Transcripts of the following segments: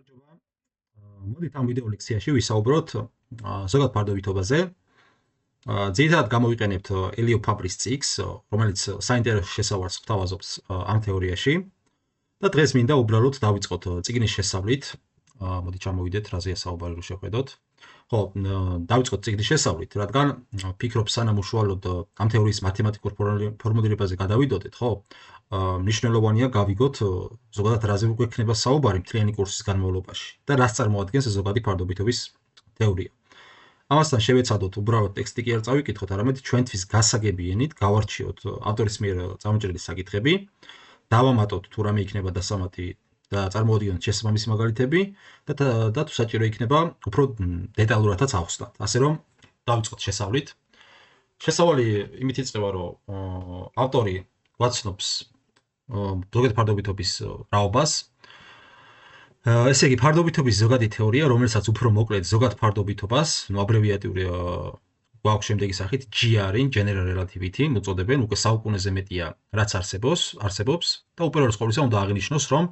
გამარჯობა. მოდით ამ ვიდეო ლექციაში ვისაუბროთ ზოგად ფარდობითობაზე. ძირითადად გამოვიყენებთ ელიო ფაბრის წიგნს, რომელიც საინტერესო შესავალს გვთავაზობს ამ თეორიაში. და დღეს მინდა უბრალოდ დავიწყოთ წიგნის შესწავლით. მოდით ჩამოვიდეთ, რაზეა საუბარი, რომ შევხედოთ. ხო, დავიწყოთ წიგნის შესწავლით, რადგან ფიქრობ სანამ უშუალოდ ამ თეორიის მათემატიკურ ფორმულირებაზე გადავიდოდეთ, ხო? მნიშვნელოვანია გავიგოთ ზოგადად რაზე გვექნება საუბარი მთლიანი კურსის განმავლობაში და რას წარმოადგენს ზოგადი ფარდობითობის თეორია. ამასთან შევეცადოთ უბრალოდ ტექსტი კი არ წავიკითხოთ, არამედ ჩვენთვის გასაგები ენით გავარჩიოთ ავტორის მიერ წამოჭრილი საკითხები, დავამატოთ თუ რამე იქნება დასამატი და წარმოვიდგინოთ შესაბამისი მაგალითები და თუ საჭირო იქნება უფრო დეტალურადაც ავხსნათ. ასე რომ დავიწყოთ შესავლით. შესავალი იმით იწყება, რომ ავტორი გვაცნობს ზოგადი ფარდობითობის რაობას. ესე იგი, ფარდობითობის ზოგადი თეორია, რომელსაც უფრო მოკლედ ზოგად ფარდობითობას, აბრევიატური გვაქვს შემდეგი სახით GR-ი, General Relativity, უწოდებენ, უკვე საუკუნეზე მეტია რაც არსებობს და უპირველეს ყოვლისა უნდა აღინიშნოს, რომ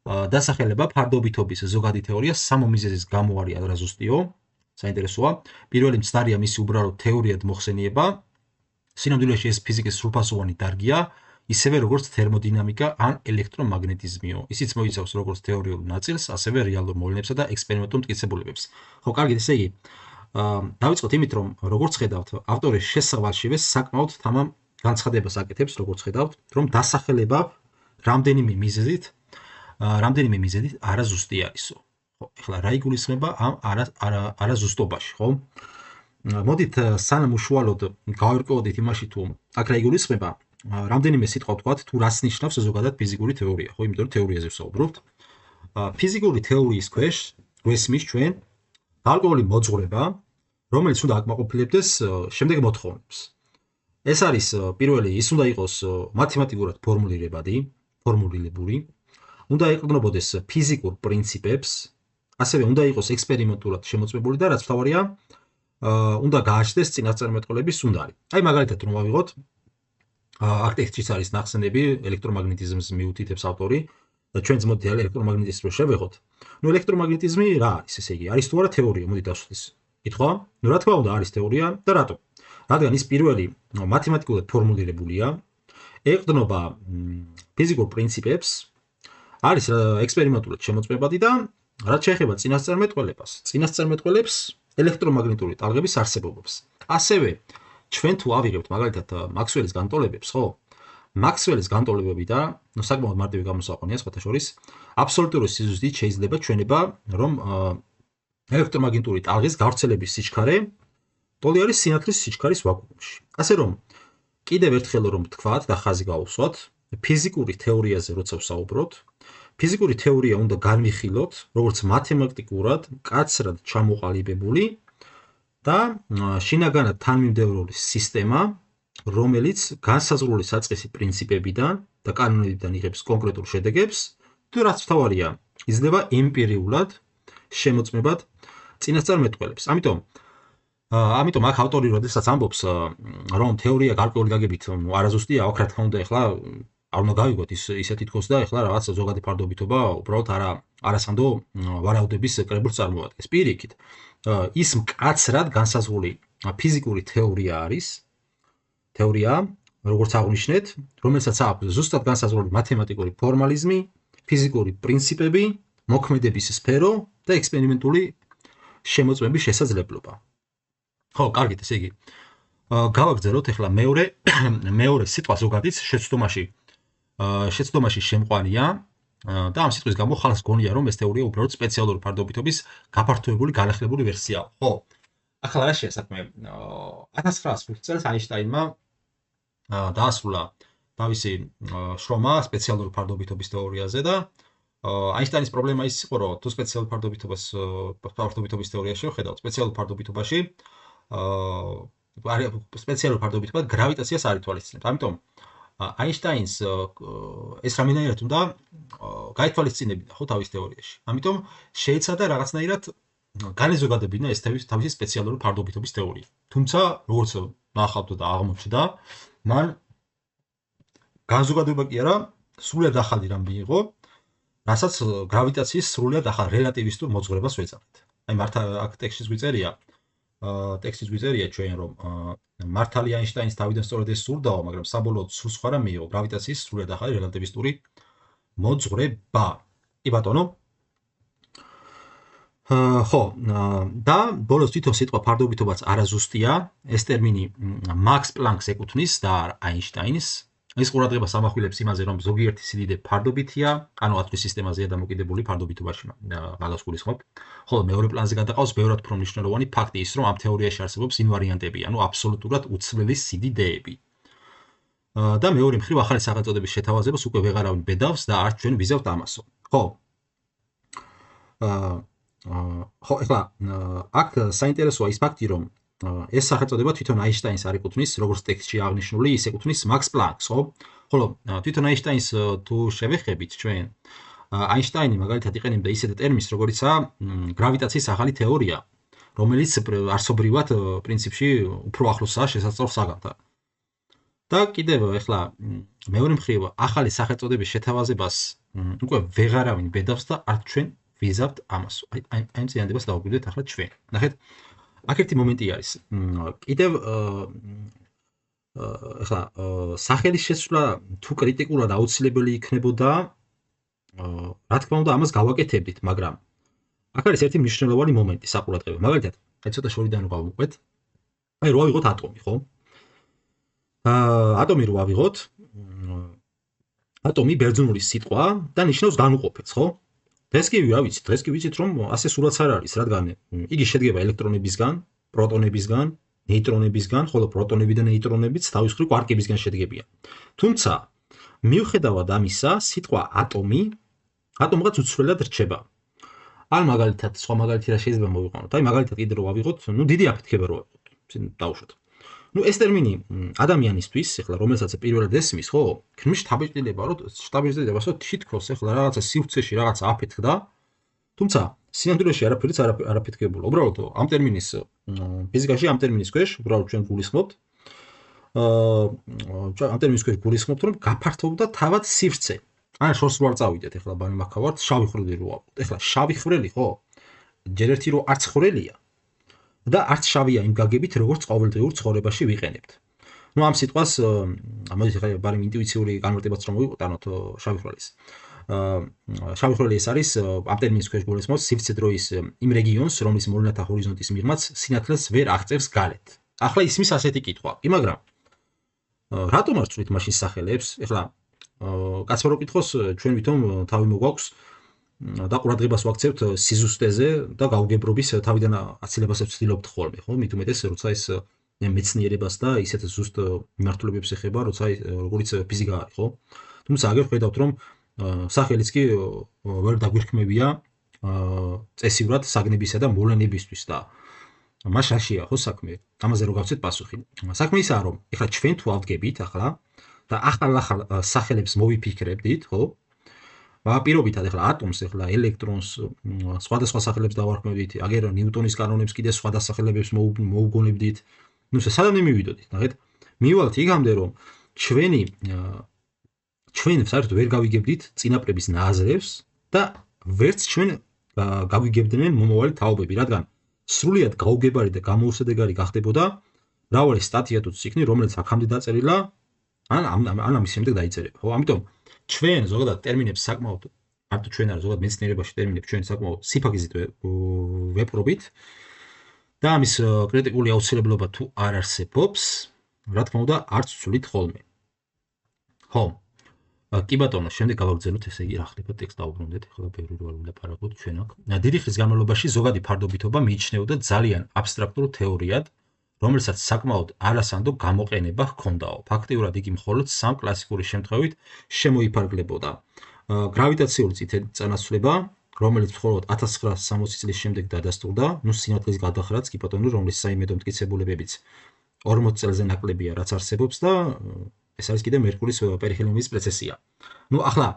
დასახელება ფარდობითობის ზოგადი თეორია სამომიზეზის გამო არის არაზუსტიო, საინტერესოა. პირველი მცდარია მისი უბრალოდ თეორიად მოხსენება. სინამდვილეში ეს ფიზიკის სრულფასოვანი დარგია, ისევე როგორც თერმოდინამიკა ან ელექტრომაგნეტიზმიო. ისიც მოიცავს როგორც თეორიულ ნაწილს, ასევე რეალურ მოვლენებსა და ექსპერიმენტულ მტკიცებულებებს. ხო, კარგით, ესე იგი, დავიწყოთ იმით, რომ როგორც ხედავთ, ავტორის შესავალშივე საკმაოდ თამამ განცხადებას აკეთებს, როგორც ხედავთ, რომ დასახელება რამდენიმე მიზეზით არაზუსტი არისო. ხო, ეხლა რა იგულისხმება ამ არაზუსტობაში, ხო? მოდით სანამ უშუალოდ გავერკვევოდით იმაში, თუ აქ რა იგულისხმება, რამდენიმე სიტყვა ვთქვათ, თუ რას ნიშნავს ზოგადად ფიზიკური თეორია, ხო, იმიტომ რომ თეორიაზე ვსაუბრობთ. ფიზიკური თეორიის ქვეშ გვესმის ჩვენ გარკვეული მოძღვრება, რომელიც უნდა აკმაყოფილებდეს შემდეგ მოთხოვნებს. ეს არის პირველი, ის უნდა იყოს მათემატიკურად ფორმულირებული, უნდა ეყრდნობოდეს ფიზიკურ პრინციპებს, ასევე უნდა იყოს ექსპერიმენტულად შემოწმებული და რაც მთავარია, უნდა გააჩნდეს წინასწარმეტყველების უნარი. აი მაგალითად რომ ავიღოთ, აქ ტექსტშიც არის ნახსენები ელექტრომაგნეტიზმს მიუთითებს ავტორი და ჩვენც მოდით ელექტრომაგნეტიზმს რო შევეხოთ. ნუ ელექტრომაგნეტიზმი რა არის, ესე იგი, არის თუ არა თეორია, მოდით დავსვით კითხვა. ნუ რა თქმა უნდა არის თეორია და რატო? რადგან ის პირველი მათემატიკურად ფორმულირებულია, ეყრდნობა ფიზიკურ პრინციპებს, არის ექსპერიმენტულად შემოწმებადი და რაც შეეხება წინასწარმეტყველებს ელექტრომაგნიტური ტალღების არსებობებს. ასევე ჩვენ თუ ავიღებთ მაგალითად მაქსველის განტოლებებს, ხო? მაქსველის განტოლებებიდან, ნუ საკმაოდ მარტივი გამოსაყვანია სხვათა შორის, აბსოლუტური სიზუსტით შეიძლება ჩვენება, რომ ელექტრომაგნიტური ტალღის გავრცელების სიჩქარე ტოლი არის სინათლის სიჩქარის ვაკუუმში. ასე რომ კიდევ ერთხელ რომ ვთქვათ და ხაზი გავუსვათ, ფიზიკური თეორიაზე როცა ვსაუბრობთ, ფიზიკური თეორია უნდა განვიხილოთ, როგორც მათემატიკურად მკაცრად ჩამოყალიბებული და შინაგანად თანმიმდევრული სისტემა, რომელიც განსაზღვრული საწყისი პრინციპებიდან და კანონებიდან იღებს კონკრეტულ შედეგებს, თუ რაც მთავარია, იძლევა ემპირიულად შემოწმებად წინასწარმეტყველებს. ამიტომ აქ ავტორი როდესაც ამბობს, რომ თეორია გარკვეული გაგებით არაზუსტია, აქ რა თქმა უნდა, ეხლა არ უნდა გავიგოთ ისეთი თქოს და ეხლა რაღაც ზოგადი ფარდობითობა უბრალოდ არასანდო ვარაუდების კრებულს წარმოადგენს. პირიქით, ის მკაცრად განსაზღვრული ფიზიკური თეორია არის, როგორც აღვნიშნეთ, რომელსაც აქვს ზუსტად განსაზღვრული მათემატიკური ფორმალიზმი, ფიზიკური პრინციპები, მოქმედების სფერო და ექსპერიმენტული შემოწმების შესაძლებლობა. ხო, კარგით, ესე იგი, გავაგრძელოთ ეხლა მეორე სიტყვა ზოგადიც შეცდომაში შემყვანია და ამ სიტყვის გამო ხალხს გონია, რომ ეს თეორია უბრალოდ სპეციალური ფარდობითობის გაფართოებული განახლებული ვერსიაა. ხო, ახლა რა შეასაქმე 1905 წელს აინშტაინმა დაასრულა თავისი შრომა სპეციალური ფარდობითობის თეორიაზე და აინშტაინის პრობლემა ის იყო, რომ თუ სპეციალური ფარდობითობის თეორიაში ვხედავთ, სპეციალურ ფარდობითობაში სპეციალურ ფარდობითობად გრავიტაციას არ ითვალისწინებს. ამიტომ აინშტაინს ეს რამდენად უნდა გაითვალისწინებინა ხო თავის თეორიაში. ამიტომ შეეცადა რაღაცნაირად განეზოგადებინა ეს თავისი სპეციალური ფარდობითობის თეორია. თუმცა, როგორც ნახავთ და აღმოჩნდა, მან განზოგადება კი არა, სულიად ახალი რამ მიიღო, რასაც გრავიტაციის სრულიად ახალ რელატივისტურ მოძღვრებას ვეძახით. აი მართა აქ ტექსტში გვიწერია ჩვენ რომ მართალი აინშტაინის თავიდან სწორედ ეს სურდაო, მაგრამ საბოლოოდ სულ სხვა რამ მიიღო გრავიტაციის სრულიად ახალი რელატივისტური მოძღვრება. კი ბატონო. ხო, და ბოლოს თვითონ სიტყვა ფარდობითობაც არაზუსტია, ეს ტერმინი მაქს პლანკს ეკუთვნის და აინშტაინს. ეს ყურადღებას ამახვილებს იმაზე, რომ ზოგიერთი სიდიდე ფარდობითია, ანუ ათვლის სისტემაზეა დამოკიდებული ფარდობითობაში მაგას გულისხმობ. ხოლო მეორე პლანზე გადაყავს ბევრად უფრო მნიშვნელოვანი ფაქტი ის, რომ ამ თეორიაში არსებობს ინვარიანტები, ანუ აბსოლუტურად უცვლელი სიდიდეები. და მეორე მხრივ ახალი სახელწოდების შეთავაზებას უკვე ვეღარავინ ბედავს და არც ჩვენ ვიზავთ ამასო. ხო. ხო, ეხლა აქ საინტერესოა ის ფაქტი, რომ ეს სახელწოდება თვითონ აინშტაინს არ ეკუთვნის, როგორც ტექსტში აღნიშნული, ის ეკუთვნის მაქს პლანკს, ხო? ხოლო თვითონ აინშტაინს თუ შევეხებით ჩვენ, აინშტაინი მაგალითად იყენებდა ისეთ ტერმინს, როგორიცაა გრავიტაციის ახალი თეორია, რომელიც არსობრივად პრინციპში უფრო ახლოსაა შესაძლო საგანთან. და კიდევ ეხლა მეორე მხრივ ახალი სახელწოდების შეთავაზებას უკვე ვეღარავინ ბედავს და არც ჩვენ ვიზავთ ამას. აი ამ წინადებას დავუკვირდეთ ახლა ჩვენ. ნახეთ, აქ ერთი მომენტი არის. კიდევ ეხლა სახელის შესვლა თუ კრიტიკულად აუცილებელი იქნებოდა, რა თქმა უნდა, ამას გავაკეთებდით, მაგრამ აქ არის ერთი მნიშვნელოვანი მომენტი საყურადღებო. მაგალითად, აი ცოტა შორიდან რო გავუყვეთ, აი რო ავიღოთ ატომი, ხო? ატომი რო ავიღოთ, ატომი ბერძნული სიტყვა და ნიშნავს განუყოფელს, ხო? დღეს კი ვიცით, რომ ასე სულაც არ არის, რადგან იგი შედგება ელექტრონებისგან, პროტონებისგან, ნეიტრონებისგან, ხოლო პროტონები და ნეიტრონებიც თავის მხრივ კვარკებისგან შედგებიან. თუმცა, მიუხედავად ამისა, სიტყვა ატომი ატომღაც უცვლელად რჩება. ან მაგალითად, სხვა მაგალითი რა შეიძლება მოვიყვანოთ. აი მაგალითად კიდე რო ავიღოთ, დიდი აფეთქება რო ავიღოთ. დავუშვათ. ეს ტერმინი ადამიანისთვის, ეხლა რომელსაც პირველად ესმის, ხო, ქმნის შტაბილიზებას, რომ თითქოს ეხლა რაღაცა სივრცეში რაღაცა აფეთქდა, თუმცა სინამდვილეში არაფერიც არ აფეთქებულა. უბრალოდ ამ ტერმინის ფიზიკაში ამ ტერმინის ქვეშ უბრალოდ ჩვენ გულისხმობთ, რომ გაფართოვდა თავად სივრცე. ან შორს რო არ წავიდეთ, ეხლა ბანი მაქავართ, შავი ხვრელი რო ავიღოთ. ეხლა შავი ხვრელი, ხო, ჯერ ერთი რო არც ხვრელია და არც შავია იმ გაგებით, როგორც ყოველდღიურ ცხოვრებაში ვიყენებთ. ამ სიტყვას, მოდით ახლა ბარემ ინტუიციური განმარტებაც რომ მოვიყოთ შავი ხვრელის. შავი ხვრელი ეს არის ამ ტერმინის ქვეშ გულისხმობს სივრცე დროის იმ რეგიონს, რომლის მოვლენათა ჰორიზონტის მიღმაც სინათლეს ვერ აღწევს გარეთ. ახლა ისმის ასეთი კითხვა. მაგრამ რატომ არ ვწვით მაშინ სახელებს? ეხლა კაცმა რო კითხოს, ჩვენ ვითომ თავი მოგვაქვს და ყურადღებას ვაქცევთ სიზუსტეზე და გაუგებრობის თავიდან აცილებას ვცდილობთ ხოლმე, ხო? მით უმეტეს, როცა ეს მეცნიერებას და ისეთ ზუსტ მიმართულებებს ეხება, როცა როგორც ფიზიკა არის, ხო? თუმცა აგერ ხედავთ, რომ სახელიც კი ვერ დაგვირქმევია წესივრად საგნებისა და მოვლენებისთვის და მას რაშია, ხო, საქმე? ამაზე რო გავცეთ პასუხი. საქმე ისაა, რომ ეხლა ჩვენ თუ ავდგებით ახლა და ახალ სახელებს მოვიფიქრებდით, ხო? პირობითად ეხლა ატომს, ეხლა ელექტრონს, სხვადასხვა სახელებს დავარქმევდით, აგერ ნიუტონის კანონებს კიდე სხვა დასახელებებს მოუგონებდით. სადამდე მივიდოდით, ნახეთ, მივალთ იქამდე, რომ ჩვენ საერთოდ ვერ გავიგებდით წინაპრების ნაზრებს და ვერც ჩვენ გავიგებდნენ მომავალი თაობები, რადგან სრულიად გაუგებარი და გამოუსადეგარი გახდებოდა მრავალი სტატია თუ წიგნი, რომელიც აქამდე დაწერილა, ან ამის შემდეგ დაიწერება. ხო, ამიტომ ჩვენ ზოგადად ტერმინებს საკმაოდ მარტო ჩვენ არა, ზოგადად მეცნიერებაში ტერმინებს ჩვენ საკმაოდ სიფაგიზით ვეპყრობით და ამის კრიტიკული აუცილებლობა თუ არ არსებობს, რა თქმა უნდა, არც ვცვლით ხოლმე. ხო. კი ბატონო, შემდეგ გავაგრძელოთ, ესე იგი რა ხდება, ტექსტ დავუბრუნდეთ, ახლა ბევრი რო არ ვილაპარაკოთ ჩვენ აქ. დიდი ხნის განმავლობაში ზოგადი ფარდობითობა მიიჩნეოდა ძალიან აბსტრაქტულ თეორიად, რომელსაც საკმაოდ არასანდო გამოყენება ჰქონდაო. ფაქტიურად იგი მხოლოდ სამ კლასიკური შემთხვევით შემოიფარგლებოდა. გრავიტაციული წინასწრება, რომელიც მხოლოდ 1960 წლის შემდეგ დადასტურდა, სინათლის გადახრაც კი ბატონო, რომლის საიმედო მტკიცებულებებიც 40 წელზე ნაკლებია, რაც არსებობს და ეს არის კიდე მერკურის პერიხელიუმის პრეცესია. ახლა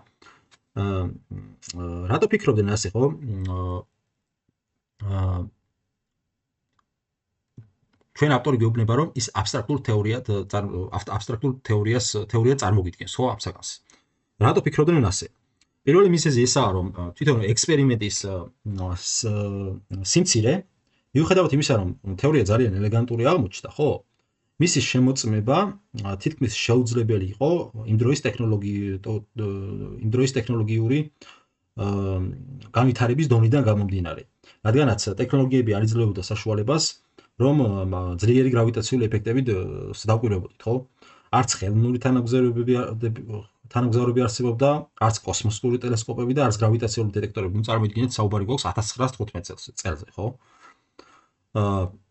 რატო ფიქრობდნენ ასე, ხო? ჩვენ ავტორი გვეუბნება, რომ ის აბსტრაქტულ თეორია წარმოგიდგენს, ხო, ამ საკანს. რატო ფიქრობდნენ ასე? პირველი მიზეზი ესაა, რომ თვითონ ექსპერიმენტის სიმცირე, მიუხედავად იმისა, რომ თეორია ძალიან ელეგანტური აღმოჩნდა, ხო? მისი შემოწმება თითქმის შეუძლებელი იყო იმ დროის ტექნოლოგიური განვითარების დონიდან გამომდინარე. რადგანაც ტექნოლოგიები არ იძლეოდა საშუალებას, რომ ძლიერი გრავიტაციული ეფექტებით დავკვირვებოდით, ხო? არც ხელოვნური თანამგზავრები არსებობდა, არც კოსმოსური ტელესკოპები და არც გრავიტაციული დეტექტორები. ნუ წარმოიდგინეთ, საუბარი გვაქვს 1915 წელზე, ხო?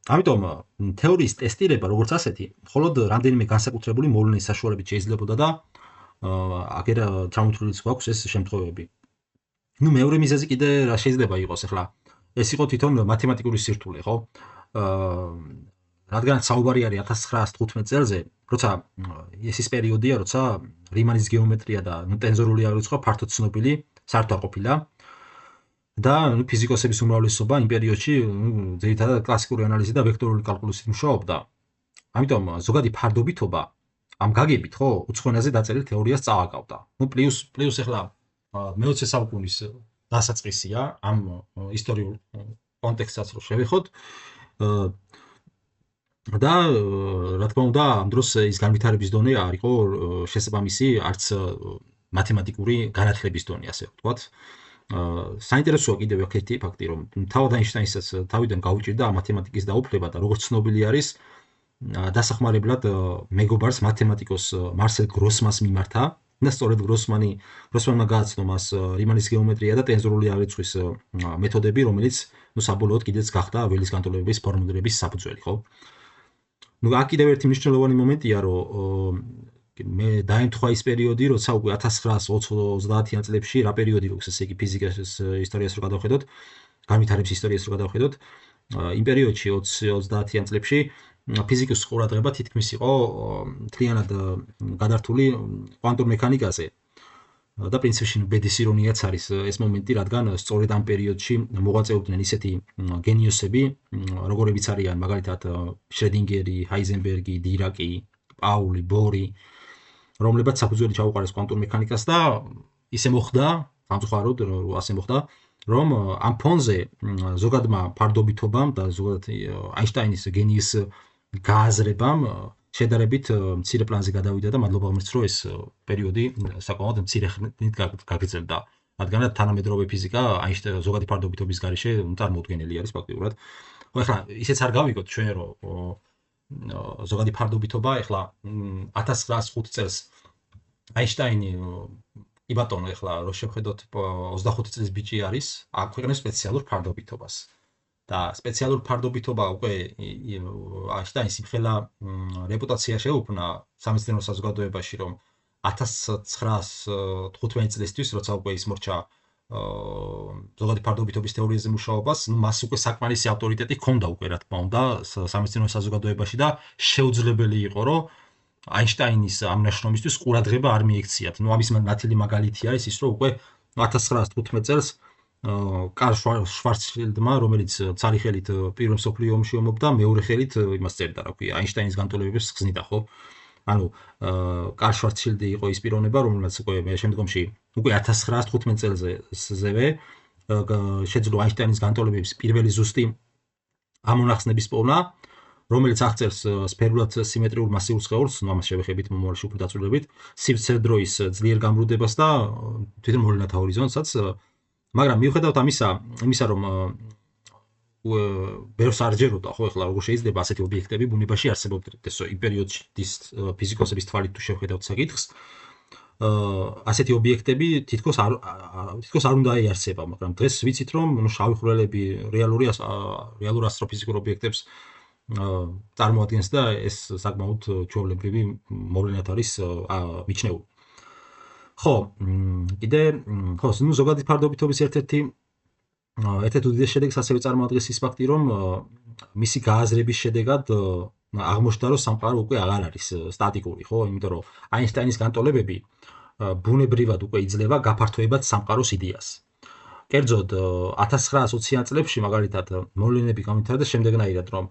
ამიტომ თეორიის ტესტირება, როგორც ასეთი, მხოლოდ რამდენიმე განსაკუთრებული მოვლენის საშუალებით შეიძლებოდა და აგერ ჩამოთვლილიც გვაქვს ეს შემთხვევები. ნუ მეორე მიზეზი კიდე რა შეიძლება იყოს, ახლა ეს იყო თვითონ მათემატიკური სირთულე, ხო? რადგანაც საუბარი არის 1915 წელზე, როცა ეს ის პერიოდია, როცა რიმანის გეომეტრია და ტენზორული აღრიცხვა ფართოდ ცნობილი საერთოდ არ ყოფილა. და ფიზიკოსების უმრავლესობა იმ პერიოდში ძირითადად კლასიკური ანალიზი და ვექტორული კალკულუსით მუშაობდა. ამიტომ ზოგადი ფარდობითობა ამ გაგებით, ხო, უცხოენაზე დაწერილ თეორიას წააგავდა. ნუ პლუს ახლა მე-20 საუკუნის დასაწყისია ამ ისტორიულ კონტექსტსაც რო შევეხოთ და რა თქმა უნდა ამ დროს ის განვითარების დონე არ იყო შესაბამისი არც მათემატიკური განათლების დონე, ასე ვთქვათ. საინტერესოა კიდევ ერთი ფაქტი, რომ თავად აინშტაინსაც თავიდან გაუჭირდა მათემატიკის დაუფლება და როგორც ცნობილი არის, დასახმარებლად მეგობარს მათემატიკოს მარსელ გროსმანს მიმართა და სწორედ გროსმანმა გააცნო მას რიმანის გეომეტრია და ტენზორული აღრიცხვის მეთოდები, რომელიც ნუ საბოლოოდ კიდეც გახდა ველის განტოლებების ფორმულირების საფუძველი, ხო? ნუ აქ კიდევ ერთი მნიშვნელოვანი მომენტია, რომ მე დაემთხვა ის პერიოდი, როცა უკვე 1920-30-იან წლებში რა პერიოდი გვაქვს, ესე იგი ფიზიკის ისტორიას რო გადავხედოთ, განვითარების ისტორიას რო გადავხედოთ, იმ პერიოდში 20-30-იან წლებში ფიზიკის ყურადღება თითქმის იყო მთლიანად გადართული კვანტურ მექანიკაზე. და პრინციპში ბედის ირონიაც არის ეს მომენტი, რადგან სწორედ ამ პერიოდში მოღვაწეობდნენ ისეთი გენიოსები, როგორებიც არიან მაგალითად შრედინგერი, ჰაიზენბერგი, დირაკი, პაული, ბორი, რომლებიც საფუძველი ჩაუყარეს კვანტურ მექანიკას და ისე მოხდა, სამწუხაროდ ასე მოხდა, რომ ამ ფონზე ზოგადმა ფარდობითობამ და ზოგადად აინშტაინის გენიის გააზრებამ შედარებით მცირე პლანზე გადავიდა და მადლობა ღმერთს, რომ ეს პერიოდი საკმაოდ მცირე ხნით გაგრძელდა. რადგანაც თანამედროვე ფიზიკა ზოგადი ფარდობითობის გარეშე წარმოუდგენელი არის ფაქტიურად. ხო, ახლა ისეც არ გავიგოთ ჩვენ, რომ ზოგადი ფარდობითობა ახლა 1905 წელს აინშტაინი კი ბატონო, ახლა რო შევხედოთ 25 წლის ბიჭი არის, აქვეყნებს სპეციალურ ფარდობითობას. და სპეციალურ ფარდობითობა უკვე აინშტაინს იმხელა რეპუტაცია შეუქმნა სამეცნიერო საზოგადოებაში, რომ 1915 წლისთვის, როცა უკვე ის მორჩა ზოგადი ფარდობითობის თეორიაზე მუშაობას, მას უკვე საკმარისი ავტორიტეტი ჰქონდა უკვე, რა თქმა უნდა, სამეცნიერო საზოგადოებაში და შეუძლებელი იყო, რომ აინშტაინის ამ ნაშრომისთვის ყურადღება არ მიექციათ. ნუ ამის ნათელი მაგალითი არის ის, რომ უკვე 1915 წელს კარლ შვარცშილდმა, რომელიც ცარი ხელით პირველ მსოფლიო ომში ომობდა, მეორე ხელით იმას წერდა, რა ქვია, აინშტაინის განტოლებებს ხსნიდა, ხო? ანუ კარლ შვარცშილდი იყო ის პიროვნება, რომელსაც უკვე შემდგომში უკვე 1915 წელზევე შეძლო აინშტაინის განტოლებების პირველი ზუსტი ამონახსნების პოვნა, რომელიც აღწერს სფერულად სიმეტრიულ მასიურ სხეულს, ნუ ამას შევეხებით მომავალში უფრო დაწვრილებით, სივრცე-დროის ძლიერ გამრუდებას და თვითონ მოვლენათა ჰორიზონტსაც. მაგრამ მიუხედავად იმისა, რომ ბევრს არ ჯეროდა, ხო, ახლა როგორ შეიძლება ასეთი ობიექტები ბუნებაში არსებობდესო იმ პერიოდში ფიზიკოსების თვალით თუ შევხედავთ საკითხს, ასეთი ობიექტები თითქოს არ უნდა იარსება, მაგრამ დღეს ვიცით, რომ შავი ხვრელები რეალურ ასტროფიზიკურ ობიექტებს წარმოადგენს და ეს საკმაოდ ჩვეულებრივი მოვლენად არის მიჩნეული. ხო, კიდე ხო, ნუ ზოგადი ფარდობითობის ერთ-ერთი უდიდეს შედეგს ასევე წარმოადგენს ის ფაქტი, რომ მისი გააზრების შედეგად აღმოჩნდა, რომ სამყარო უკვე აღარ არის სტატიკური, ხო? იმიტომ რომ აინშტაინის განტოლებები ბუნებრივად უკვე იძლევა გაფართოებად სამყაროს იდეას. კერძოდ 1920-იან წლებში მაგალითად მოვლენები გამვითარდა შემდეგნაირად, რომ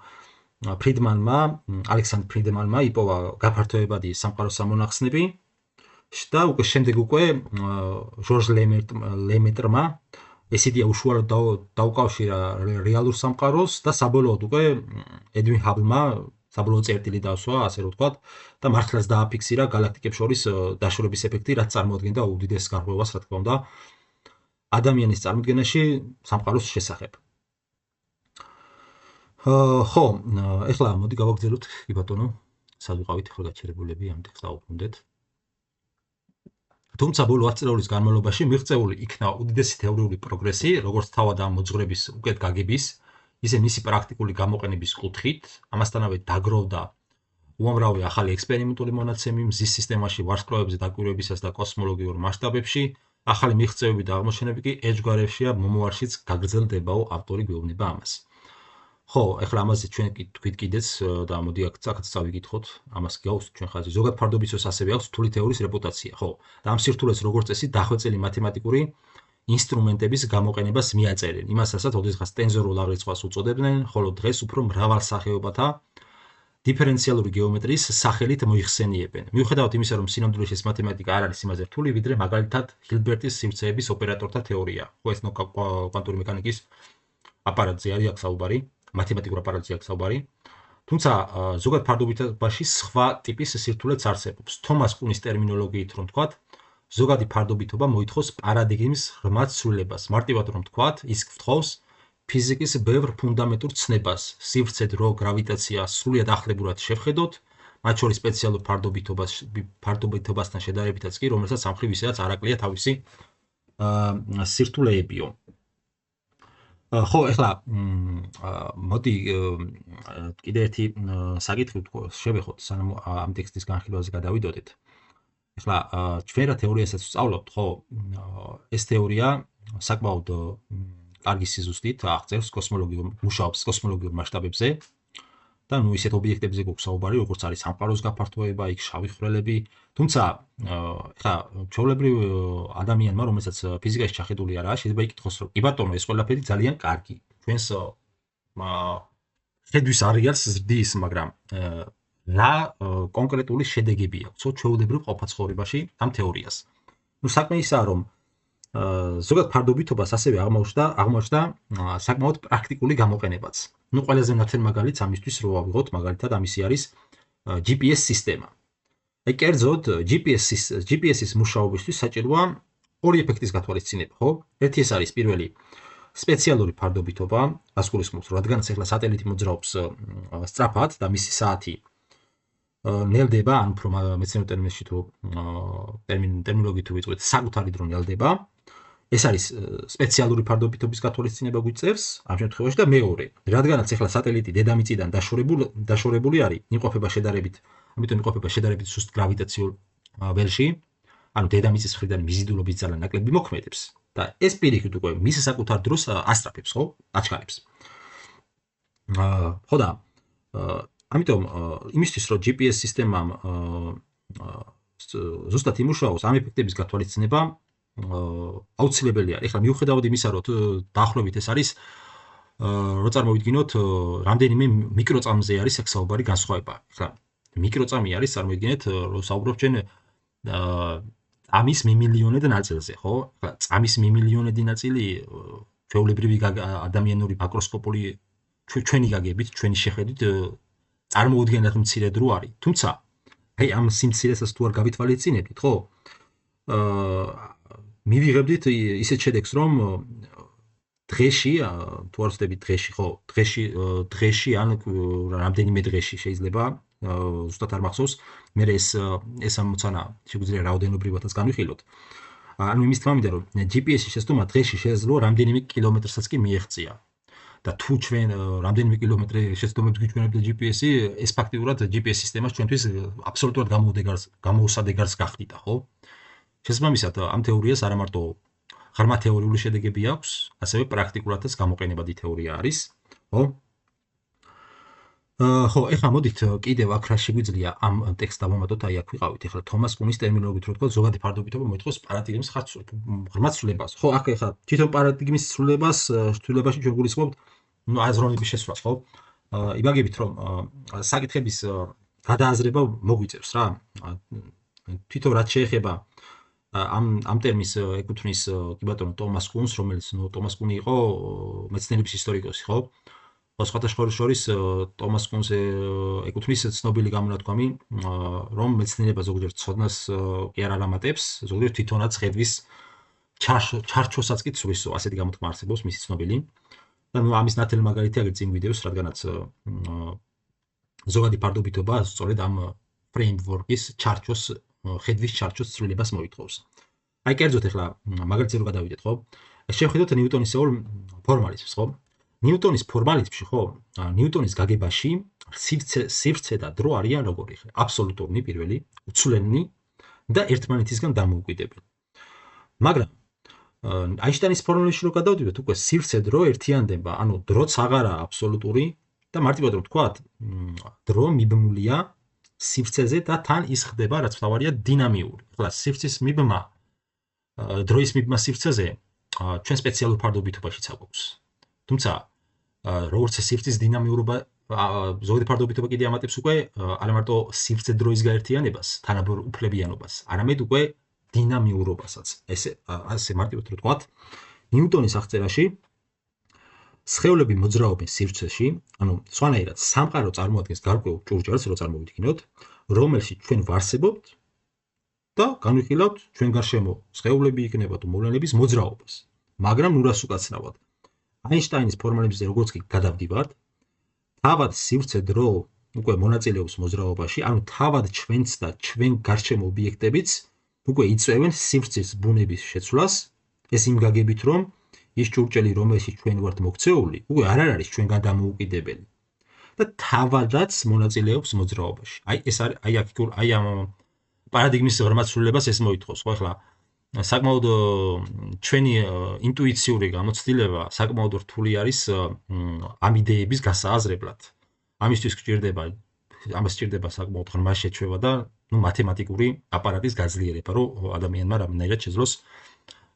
ალექსანდრ ფრიდმანმა იპოვა გაფართოებადი სამყაროს სამონახსნები და უკვე შემდეგ უკვე ჟორჟ ლემეტრმა ეს იდეა უშუალოდ დაუკავშირა რეალურ სამყაროს და საბოლოოდ უკვე ედვინ ჰაბლმა საბოლოო წერტილი დაასვა, ასე რომ ვთქვათ, და მართლაც დააფიქსირა galaktikებს შორის დაშორების ეფექტი, რაც წარმოადგენდა უდიდეს გარღვევას, რა თქმა უნდა, ადამიანის წარმოდგენაში სამყაროს შესახებ. ხო, ეხლა მოდი გავაგრძელოთ, კი ბატონო, სად ვიყავით ახლა გაჩერებულები, ამ ტექსტს დავუბრუნდეთ. თუმცა ბოლო 10 წლების განმავლობაში მიღწეული იქნა უდიდესი თეორიული პროგრესი, როგორც თავად ამ მოძღვრების უკეთ გაგების, ისე მისი პრაქტიკული გამოყენების კუთხით, ამასთანავე დაგროვდა უამრავი ახალი ექსპერიმენტული მონაცემი მზის სისტემაში ვარსკვლავებზე დაკვირვებისას და კოსმოლოგიურ მასშტაბებში, ახალი მიღწევები და აღმოჩენები კი ეჭვგარეშეა მომავალშიც გაგრძელდებაო, ავტორი გვეუბნება ამას. ხო, ეხლა ამაზე ჩვენ თქვით კიდეც და მოდი აქაც წავიკითხოთ, ამას გავს ჩვენ ხაზი. ზოგად ფარდობიცოს ასევე აქვს რთული თეორიის რეპუტაცია, ხო. და ამ სირთულეს როგორც წესი დახვეწილი მათემატიკური ინსტრუმენტების გამოყენებას მიაწერენ. იმასაც, ოდესღაც ტენზორულ აღრიცხვას უწოდებდნენ, ხოლო დღეს უფრო მრავალსახეობათა დიფერენციალური გეომეტრიის სახელით მოიხსენიებენ. მიუხედავად იმისა, რომ სინამდვილეში ეს მათემატიკა არ არის იმაზე რთული, ვიდრე მაგალითად ჰილბერტის სივრცეების ოპერატორთა თეორია. ხო, ეს კვანტური მექანიკის აპარატზე არის აქ საუბარი. მათემატიკურ აპარატზე აქვს საუბარი. თუმცა ზოგად ფარდობითობაში სხვა ტიპის სირთულეც არსებობს. თომას კუნის ტერმინოლოგიით რომ ვთქვათ, ზოგადი ფარდობითობა მოითხოვს პარადიგმის ღრმად ცვლილებას. მარტივად რომ ვთქვათ, ის გთხოვს ფიზიკის ბევრ ფუნდამენტურ ცნებას, სივრცე, დრო, გრავიტაცია სრულიად ახლებურად შევხედოთ, მათ შორის სპეციალურ ფარდობითობასთან შედარებითაც კი, რომელსაც ამ მხრივ ისედაც არ აკლია თავისი სირთულეებიო. ხო, ეხლა მოდი კიდე ერთი საკითხი შევეხოთ, სანამ ამ ტექსტის განხილვაზე გადავიდოდეთ. ეხლა ჩვენ რა თეორიასაც ვსწავლობთ, ხო, ეს თეორია საკმაოდ კარგი სიზუსტით აღწერს კოსმოლოგიურ მუშაობს კოსმოლოგიურ მასშტაბებზე და ნუ ისეთ ობიექტებზე გვაქვს საუბარი, როგორც არის სამყაროს გაფართოება, იქ შავი ხვრელები, თუმცა ეხლა ჩვეულებრივ ადამიანმა, რომელსაც ფიზიკაში ჩახედული არაა, შეიძლება იკითხოს, რომ კი ბატონო, ეს ყველაფერი ძალიან კარგი. ჩვენს ხედვის არეალს ზრდის, მაგრამ რა კონკრეტული შედეგები აქვს ჩვეულებრივ ყოფაცხოვრებაში ამ თეორიას. ნუ საქმე ისაა, რომ ზოგად ფარდობითობას ასევე აღმოჩნდა საკმაოდ პრაქტიკული გამოყენებაც. ნუ ყველაზე ნათელი მაგალითს ამისთვის რო ავიღოთ, მაგალითად ამისი არის GPS სისტემა. აი კერძოდ GPS-ის მუშაობისთვის საჭიროა ორი ეფექტის გათვალისწინება, ხო? ერთი ეს არის პირველი სპეციალური ფარდობითობა, რას გულისხმობს, რადგანაც ახლა სატელიტი მოძრაობს სწრაფად და მისი საათი ნელდება, ან უფრო მეცნიერულ ტერმინში თუ ტერმინოლოგიით თუ ვიწვით, საკუთარი დრო ნელდება. ეს არის სპეციალური ფარდობითობის გათვალისწინება გვიწევს ამ შემთხვევაში და მეორე, რადგანაც ახლა სატელიტი დედამიწიდან დაშორებული არის, ამიტომ იყოფება შედარებით სუსტ გრავიტაციულ ველში, ანუ დედამიწის მხრიდან მიზიდულობის ძალა ნაკლები მოქმედებს და ეს პირიქით უკვე მის საკუთარ დროს ასწრაფებს, ხო? აჩქარებს. ხო და ამიტომ იმისთვის რომ GPS სისტემამ ზუსტად იმუშაოს, ამ ეფექტების გათვალისწინება აუცილებელი არის. ეხლა მიუხედავად იმისა, რომ დაახლოებით ეს არის რო წარმოვიდგინოთ, რამდენიმე მიკროწამზე არის აქ საუბარი განსხვავება. ეხლა მიკროწამი არის, წარმოიდგინეთ, რომ საუბრობ ჩვენ წამის მიმილიონედ ნაწილზე, ხო? ეხლა წამის მიმილიონედი ნაწილი ჩვეულებრივი ადამიანური მაკროსკოპული ჩვენი გაგებით, ჩვენი შეხედვით წარმოუდგენლად მცირე დრო არის. თუმცა აი ამ სიმცირესაც თუ არ გავითვალისწინებთ, ხო? მივიღებდით ისეთ შედეგს, რომ დღეში, თუ არ ვცდებით დღეში, ხო, დღეში ან რამდენიმე დღეში შეიძლება ზუსტად არ მახსოვს, მე ეს ამოცანა შეგვიძლია რაოდენობრივადაც განვიხილოთ. ანუ იმის თქმამდე, რომ GPS-ის შეცდომა დღეში შესაძლოა რამდენიმე კილომეტრსაც კი მიეღწია. და თუ ჩვენ რამდენიმე კილომეტრი შეცდომებს გვიჩვენებდა GPS-ი, ეს ფაქტიურად GPS სისტემას ჩვენთვის აბსოლუტურად გამოუსადეგარს გახდიდა, ხო? შესაბამისად, ამ თეორიას არა მარტო ღრმა თეორიული შედეგები აქვს, ასევე პრაქტიკულადაც გამოყენებადი თეორია არის, ხო? ხო, ეხლა მოდით კიდევ აქ რა შეგვიძლია ამ ტექსტს დავამატოთ, აი აქ ვიყავით, ეხლა თომას კუნის ტერმინოლოგიით რო ვთქვათ, ზოგადი ფარდობითობა მოითხოვს პარადიგმის ღრმად ცვლილებას. ხო, აქ ეხლა თვითონ პარადიგმის ცვლილებაში ჩვენ გულისხმობთ აზროვნების შესვლას, ხო? იმაგებით, რომ საკითხების გადააზრება მოგვიწევს რა. თვითონ რაც შეეხება ამ ტერმინს ეკუთვნის კი ბატონო ტომას კუნს, რომელიც ტომას კუნი იყო მეცნიერების ისტორიკოსი, ხო? სხვათა შორის ტომას კუნს ეკუთვნის ცნობილი გამონათქვამი, რომ მეცნიერება ზოგჯერ ცოდნას კი არ არამატებს, ზოგჯერ თვითონაც ხედვის ჩარჩოსაც კი ცვლის, ასეთი გამოთქმა არსებობს, მისი ცნობილი. და ამის ნათელი მაგალითი აგერ წინ ვიდეოს, რადგანაც ზოგადი ფარდობითობა სწორედ ამ ფრეიმვორკის ჩარჩოს ხედვის ჩარჩოს ცვლილებას მოითხოვს. აი კერძოდ ახლა მაგალითზე რო გადავიდეთ, ხო? შევხედოთ ნიუტონისეულ ფორმალიზმს, ხო? ნიუტონის ფორმალიზმში, ხო? ნიუტონის გაგებაში სივრცე და დრო არიან როგორი? აბსოლუტურნი პირველი, უცვლელნი და ერთმანეთისგან დამოუკიდებელი. მაგრამ აინშტაინის ფორმულაში რო გადავდივართ, უკვე სივრცე დრო ერთიანდება, ანუ დროც აღარა აბსოლუტური და მარტივად რომ ვთქვათ, დრო მიბმულია სივრცეზე და თან ის ხდება, რაც მთავარია, დინამიური. ახლა სივრცის მიბმა დროის მიბმა სივრცეზე ჩვენ სპეციალურ ფარდობითობაშიც აგვაქვს. თუმცა როგორც სივრცის დინამიურობა ზოგადი ფარდობითობა კიდე ამატებს უკვე არა მარტო სივრცე დროის გაერთიანებას, თანაბარ უფლებიანობას, არამედ უკვე დინამიურობასაც. ასე მარტივად რო ვთქვათ, ნიუტონის აღწერაში სხეულები მოძრაობენ სივრცეში, ანუ სხვანაირად სამყარო წარმოადგენს გარკვეულ ჭურჭელს, რო წარმოვიდგინოთ, რომელშიც ჩვენ ვარსებობთ და განვიხილავთ ჩვენ გარშემო სხეულები იქნება თუ მოვლენების მოძრაობას. მაგრამ ნურას უკაცრავად. აინშტაინის ფორმალიზმზე როგორც კი გადავდივართ, თავად სივრცე დრო უკვე მონაწილეობს მოძრაობაში, ანუ თავად ჩვენც და ჩვენ გარშემო ობიექტებიც უკვე იწვევენ სივრცის ბუნების შეცვლას, ეს იმ გაგებით, რომ ის ჭურჭელი, რომელშიც ჩვენ ვართ მოქცეული, უკვე არ არის ჩვენგან დამოუკიდებელი და თავადაც მონაწილეობს მოძრაობაში. აი ამ პარადიგმის ღრმაცვლილებას ეს მოითხოვს, ხო? ახლა საკმაოდ ჩვენი ინტუიციური გამოცდილება საკმაოდ რთული არის ამ იდეების გასააზრებლად. ამისთვის ამას სჭირდება საკმაოდ ღრმა შეჩვევა და მათემატიკური აპარატის გაძლიერება, რომ ადამიანმა რამდენად შეძლოს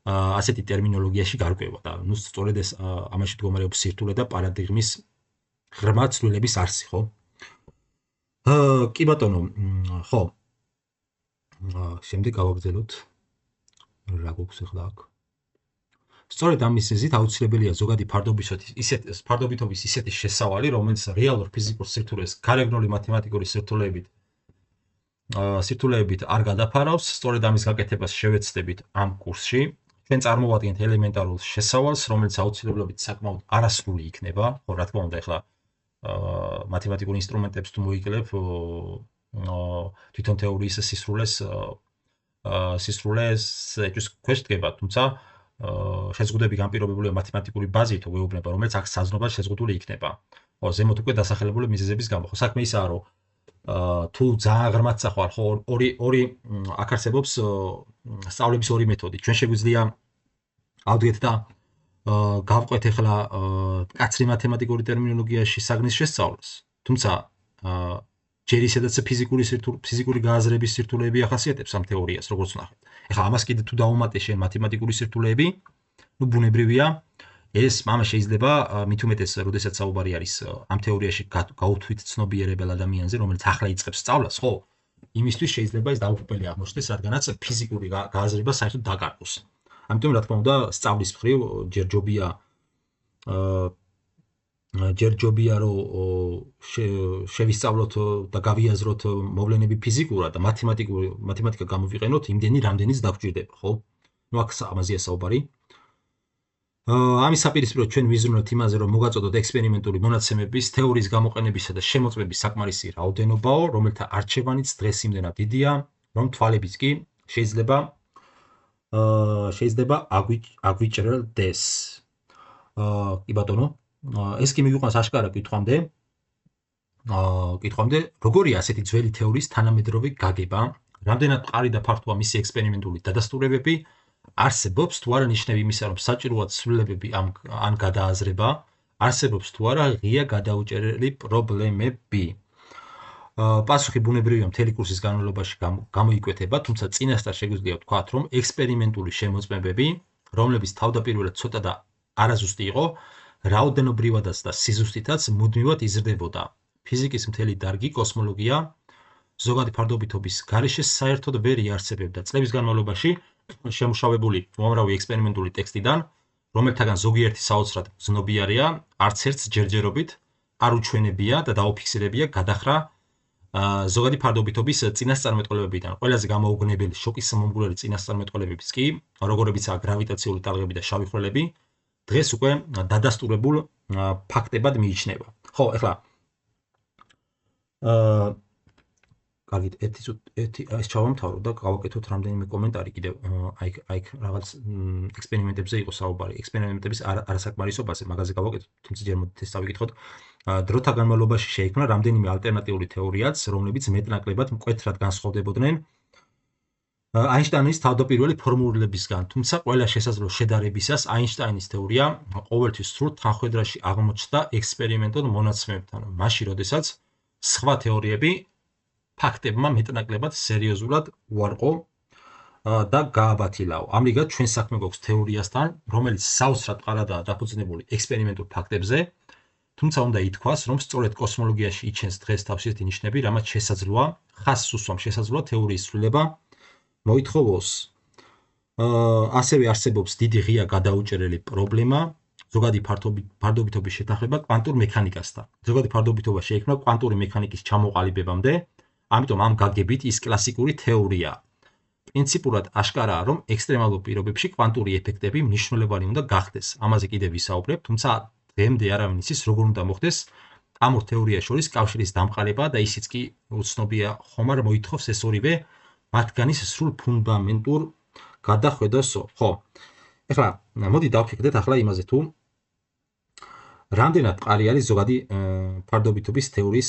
ასეთი ტერმინოლოგიაში გარკვევა და სწორედ ეს ამაში მდგომარეობს სირთულე და პარადიგმის ღრმა ცვლილების არსი, ხო? კი ბატონო, ხო. შემდეგ გავაგრძელოთ რა გვაქვს ახლა აქ. სწორედ ამის მიზეზით აუცილებელია ზოგადი ფარდობითობის ისეთი შესავალი, რომელიც რეალურ ფიზიკურ სირთულეს გარეგნული მათემატიკური სირთულეებით არ გადაფარავს. სწორედ ამის გაკეთებას შევეცდებით ამ კურსში. ჩვენ წარმოვადგენთ ელემენტარულ შესავალს, რომელიც აუცილებლობით საკმაოდ არასრული იქნება. ხო, რა თქმა უნდა, ახლა მათემატიკურ ინსტრუმენტებს თუ მოიკლებ თვითონ თეორიის სისრულეს ეჭვის ქვეშ დგება, თუმცა შეზღუდვები განპირობებულია მათემატიკური ბაზით, ვეუბნება, რომელიც აქ საზრდოobad შეზღუდული იქნება. ხო, ზემოთ უკვე დასახელებული მიზეზების გამო. ხო, საქმე ისაა, რომ თუ ძალიან ღრმად წახვალ, ხო, ორი აქ არსებობს სწავლების ორი მეთოდი. ჩვენ შეგვიძლია ავდგეთ და გავყვეთ ახლა კაცრი მათემატიკური ტერმინოლოგიაში საგნის შესწავლას. თუმცა ჯერ ისედაც ფიზიკური გააზრების სირთულეები ახასიათებს ამ თეორიას, როგორც ვნახეთ. ახლა ამას კიდე თუ დავუმატე შენ მათემატიკური სირთულეები, ну ბუნებრივია, ეს მამა შეიძლება მით უმეტეს, როდესაც საუბარი არის ამ თეორიაში გაუთვით ცნობიერებელ ადამიანზე, რომელიც ახლა იწყებს სწავლას, ხო? იმისთვის შეიძლება ეს დაუყრდნელი აღმოჩნდეს, რადგანაც ფიზიკური გააზრება საერთოდ დაკარგოს. ამიტომ რა თქმა უნდა, სწავლის მხრივ ჯერ ჯობია რომ შევისწავლოთ და გავიაზროთ მოვლენები ფიზიკურად და მათემატიკა გამოვიყენოთ იმდენი, რამდენიც დაგვჭირდება, ხო? ну აქ ამაზეა საუბარი. ამის საპირისპიროდ ჩვენ ვიზრუნოთ იმაზე, რომ მოგაწოდოთ ექსპერიმენტული მონაცემების, თეორიის გამოყენებისა და შემოწმების საკმარისი რაოდენობაო, რომელთა არჩევანიც დღეს იმდენად დიდია, რომ თვალებიც კი შეიძლება აგვიჭრელდეს. კი ბატონო, ეს კი მიგვიყვანს აშკარა კითხვამდე, როგორია ასეთი ძველი თეორიის თანამედროვე გაგება, რამდენად მყარი და ფართოა მისი ექსპერიმენტული დადასტურებები, არსებობს თუ არა ნიშნები იმისა, რომ საჭიროა ცვლილებები ან გადააზრება, არსებობს თუ არა ღია გადაუჭერელი პრობლემები. პასუხი ბუნებრივია მთელი კურსის განმავლობაში გამოიკვეთება, თუმცა წინასწარ შეგვიძლია ვთქვათ, რომ ექსპერიმენტული შემოწმებები, რომლებიც თავდაპირველად ცოტა და არაზუსტი იყო, რაოდენობრივადაც და სიზუსტითაც მუდმივად იზრდებოდა. ფიზიკის მთელი დარგი, კოსმოლოგია, ზოგადი ფარდობითობის გარეშე საერთოდ ვერ იარსებებდა. წლების განმავლობაში შემუშავებული უამრავი ექსპერიმენტული ტექსტიდან, რომელთაგან ზოგიერთი საოცრად ზნობიარია, არც ერთს ჯერჯერობით არ უჩვენებია და დაუფიქსირებია გადახრა ზოგადი ფარდობითობის წინასწარმეტყველებებიდან. ყველაზე გამოუგნებელი შოკის მომგვრელი წინასწარმეტყველებების კი, როგორებიცაა გრავიტაციული ტალღები და შავი ხვრელები, დღეს უკვე დადასტურებულ ფაქტებად მიიჩნევა. ხო, ეხლა კარგით, ერთი ეს ჩავამთავრო და გავაკეთოთ რამდენიმე კომენტარი კიდევ აიქ რაღაც ექსპერიმენტებზე იყო საუბარი. ექსპერიმენტების არასაკმარისობაზე მაგაზე გავაკეთოთ, თუმცა ჯერ მოდით ეს დავიკითხოთ. დროთა განმავლობაში შეიქმნა რამდენიმე ალტერნატიული თეორიაც, რომლებიც მეტნაკლებად მკვეთრად განსხვავდებოდნენ აინშტაინის თავდაპირველი ფორმულებისგან, თუმცა ყველა შესაძლო შედარებისას აინშტაინის თეორია ყოველთვის სრულ თანხმედრაში აღმოჩნდა ექსპერიმენტულ მონაცემებთან, მაშინ როდესაც სხვა თეორიები ფაქტებმა მეტნაკლებად სერიოზულად უარყო და გააბათილაო. ამრიგად ჩვენ საქმე გვაქვს თეორიასთან, რომელიც საოცრად მყარადაა დაფუძნებული ექსპერიმენტულ ფაქტებზე, თუმცა უნდა ითქვას, რომ სწორედ კოსმოლოგიაში იჩენს დღეს თავისეთი ნიშნები, რამაც შესაძლოა ხაზს უსვამ შესაძლოა თეორიის ცვლილება მოითხოვოს. ასევე არსებობს დიდი ღია გადაუჭრელი პრობლემა ზოგადი ფარდობითობის შეთანხმება კვანტურ მექანიკასთან. ზოგადი ფარდობითობა შეიქმნა კვანტური მექანიკის ჩამოყალიბებამდე, ამიტომ ამ გაგებით ის კლასიკური თეორიაა. პრინციპულად აშკარაა, რომ ექსტრემალურ პირობებში კვანტური ეფექტები მნიშვნელოვანი უნდა გახდეს. ამაზე კიდევ ვისაუბრებ, თუმცა დღემდე არავინ იცის, როგორ უნდა მოხდეს ამ ორ თეორიას შორის კავშირის დამყარება და ისიც კი უცნობია, ხომ არ მოითხოვს ეს ორივე მათგანის სრულ ფუნდამენტურ გადახვედასო. ხო. ეხლა მოდი დავფიქრდეთ ახლა იმაზე თუ რამდენად მყარი არის ზოგადი ფარდობითობის თეორიის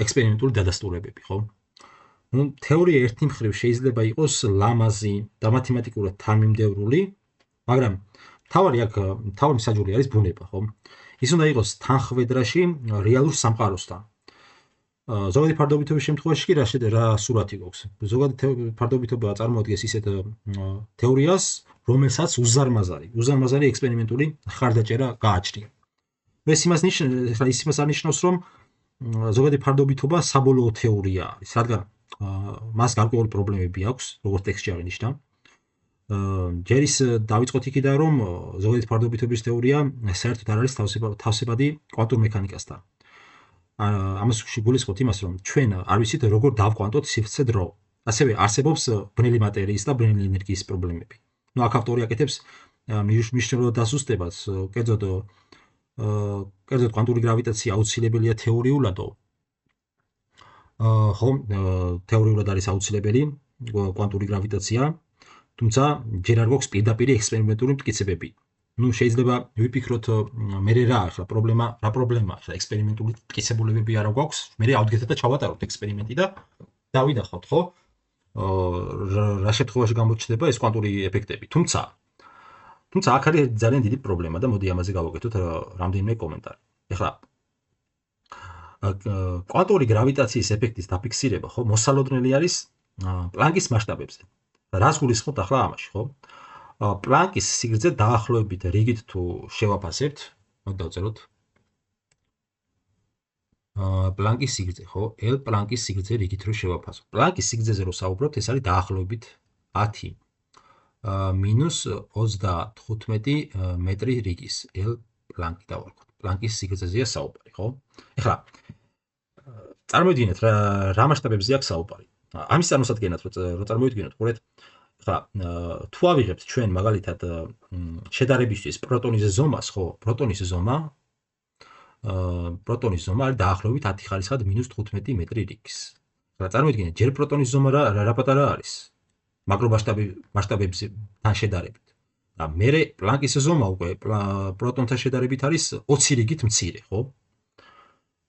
ექსპერიმენტული დადასტურებები, ხო? თეორია ერთი მხრივ შეიძლება იყოს ლამაზი და მათემატიკურად თანმიმდევრული, მაგრამ თავი მსაჯული არის ბუნება, ხო? ის უნდა იყოს თანხმედრაში რეალურ სამყაროსთან. ზოგადი ფარდობითობის შემთხვევაში კი რა სურათი გვაქვს? ზოგადი ფარდობითობა წარმოადგენს ისეთ თეორიას, რომელსაც უზარმაზარი ექსპერიმენტული ხარდაჭერა გააჩნია. ეს იმას არნიშნავს, რომ ზოგადი ფარდობითობა საბოლოო თეორია არის, რადგან მას გარკვეული პრობლემები აქვს, როგორც ტექსტში აღინიშნა. ჯერ ის დავიწყოთ იქიდან, რომ ზოგადი ფარდობითობის თეორია საერთოდ არ არის თავსებადი კვანტურ მექანიკასთან. ამას გულისხმობთ იმას, რომ ჩვენ არ ვიცით როგორ დავკვანტოთ სივრცე დრო. ასევე არსებობს ბნელი მატერიის და ბნელი ენერგიის პრობლემები. აქ ავტორი აკეთებს მნიშვნელოვან დასუსტებას, კერძოდ კვანტური გრავიტაცია აუცილებელია თეორიულადო. ხო, თეორიულად არის აუცილებელი კვანტური გრავიტაცია, თუმცა ჯერ არ გვაქვს პირდაპირ ექსპერიმენტული მტკიცებები. შეიძლება ვიფიქროთ მერე რა პრობლემაა, ექსპერიმენტული მტკიცებულებები არა გვაქვს, მერე ავდგეთ და ჩავატაროთ ექსპერიმენტი და დავინახავთ, ხო? რა შემთხვევაში გამოჩნდება ეს კვანტური ეფექტები. თუმცა აქ არის ძალიან დიდი პრობლემა და მოდი ამაზე გავაკეთოთ რამდენიმე კომენტარი. ეხლა კვანტური გრავიტაციის ეფექტის დაფიქსირება, ხო, მოსალოდნელი არის პლანკის მასშტაბებზე. რას გულისხმობთ ახლა ამაში, ხო? პლანკის სიგრძე დაახლოებით რიგით თუ შევაფასებთ, მოდი დავწეროთ. პლანკის სიგრძე, ხო? L პლანკის სიგრძე რიგით რო შევაფასოთ. პლანკის სიგრძეზე რო საუბრობთ, ეს არის დაახლოებით 10 მინუს 35 მეტრი რიგის. L პლანკი დავარქოთ. პლანკის სიგრძეზეა საუბარი, ხო? ეხლა წარმოვიდგინეთ რა მასშტაბებზე აქვს საუბარი. ამის წარმოსადგენად რო წარმოვიდგინოთ, ყურეთ, ეხლა თუ ავიღებთ ჩვენ მაგალითად შედარებისთვის პროტონის ზომას, ხო? პროტონის ზომა არის დაახლოებით 10 ხარისხად მინუს 15 მეტრი რიგის. ეხლა წარმოვიდგინეთ, ჯერ პროტონის ზომა რა პატარა არის? მაკრო მასშტაბებთან შედარებით. და მერე პლანკის ზომა უკვე პროტონთან შედარებით არის 20 რიგით მცირე, ხო?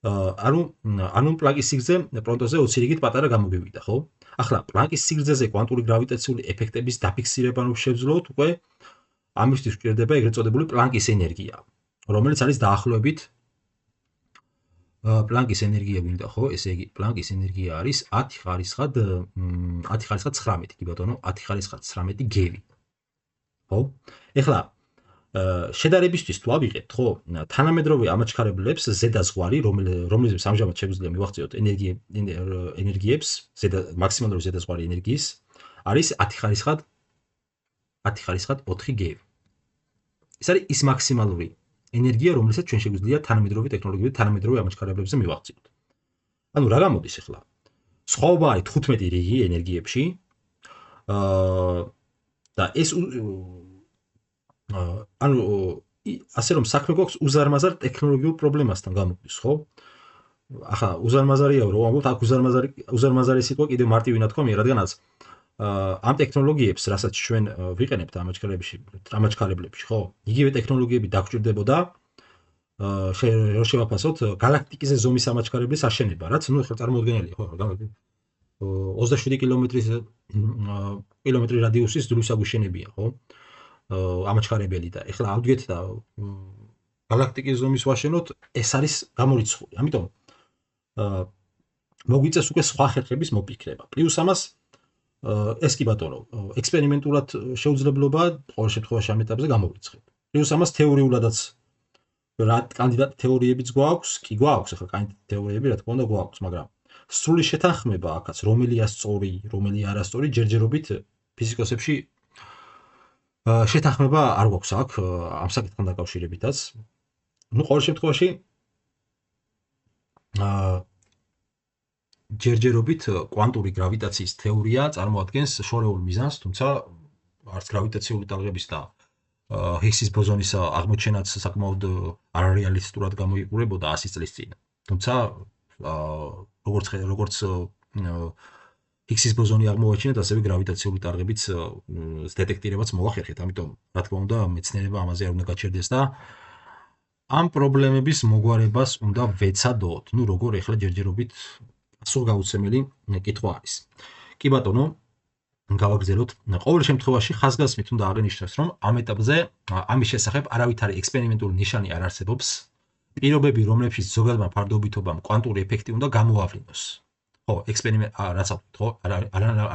ანუ პლანკის სიგრძე პროტონზე 20 რიგით პატარა გამოგივიდა, ხო? ახლა პლანკის სიგრძეზე კვანტური გრავიტაციული ეფექტების დაფიქსირება რომ შევძლოთ, უკვე ამისთვის გვჭირდება ეგრეთ წოდებული პლანკის ენერგია, რომელიც არის დაახლოებით პლანკის ენერგია გვინდა, ხო? ესე იგი პლანკის ენერგია არის 10 ხარისხად 19, კი ბატონო, 10 ხარისხად 19 გევი. ხო? ეხლა შედარებისთვის თუ ავიღეთ, ხო, თანამედროვე ამაჩქარებლებს ზედა ზღვარი, რომლისგან ამჟამად შეგვიძლია მივაღწიოთ ენერგიებს, მაქსიმალური ზედა ზღვარი ენერგიის არის 10 ხარისხად 4 გევი. ეს არის ის მაქსიმალური ენერგია, რომელსაც ჩვენ შეგვიძლია თანამედროვე ტექნოლოგიებით, თანამედროვე ამაჩქარებლებზე მივაღწიოთ. ანუ რა გამოდის ახლა? სხვაობა არის 15 რიგი ენერგიებში. და ეს ანუ ასე რომ საქმე გვაქვს უზარმაზარ ტექნოლოგიურ პრობლემასთან გამოდის, ხო? ახლა უზარმაზარია რომ ამბობთ, აქ უზარმაზარი სიტყვა კიდევ მარტივი ნათქვამია, რადგანაც ამ ტექნოლოგიებს, რასაც ჩვენ ვიყენებთ ამაჩქარებლებში, ხო? იგივე ტექნოლოგიები დაგჭირდებოდა რომ შევაფასოთ გალაქტიკიზე ზომის ამაჩქარებლის აშენება, რაც ნუ ახლა წარმოუდგენელია, ხო? 27 კილომეტრი რადიუსის დროისაგუშენებია, ხო? ამაჩქარებელი და ეხლა ავდგეთ და გალაქტიკის ზომის ვაშენოთ, ეს არის გამორიცხული. ამიტომ მოგვიწევს უკვე სხვა ხერხების მოფიქრება. პლუს ამას ეს კი ბატონო, ექსპერიმენტულად შეუძლებლობა ყოველ შემთხვევაში ამ ეტაპზე გამოვიცხებ. პლუს ამას თეორიულადაც რა კანდიდატ თეორიებიც გვაქვს, კი გვაქვს, ახლა კანდიდატ თეორიები რა თქმა უნდა გვაქვს, მაგრამ სრული შეთანხმება აქაც, რომელია სწორი, რომელია არასწორი, ჯერჯერობით ფიზიკოსებში შეთანხმება არ გვაქვს აქ ამ საკითხთან დაკავშირებითაც. ნუ ყოველ შემთხვევაში ჯერჯერობით კვანტური გრავიტაციის თეორია წარმოადგენს შორეულ მიზანს, თუმცა არც გრავიტაციული ტალღების და ჰიგსის ბოზონის აღმოჩენაც საკმაოდ არარეალისტურად გამოიყურებოდა 100 წლის წინ. თუმცა როგორც ჰიგსის ბოზონი აღმოაჩინეთ, ასევე გრავიტაციული ტალღების დეტექტირებაც მოახერხეთ. ამიტომ, რა თქმა უნდა, მეცნიერება ამაზე არ უნდა გაჩერდეს და ამ პრობლემების მოგვარებას უნდა ვეცადოთ. ნუ როგორ ახლა ჯერჯერობით სულგაუცემელი კითხვა არის. კი ბატონო, გავაგრძელოთ. ყოველ შემთხვევაში ხაზგასმით უნდა აღინიშნოს, რომ ამ ეტაპზე ამის შესახებ არავითარი ექსპერიმენტული ნიშანი არ არსებობს. პირობები, რომლებშიც ზოგადმა ფარდობითობამ კვანტური ეფექტი უნდა გამოავლინოს. ხო, რაც აქვთ, ხო,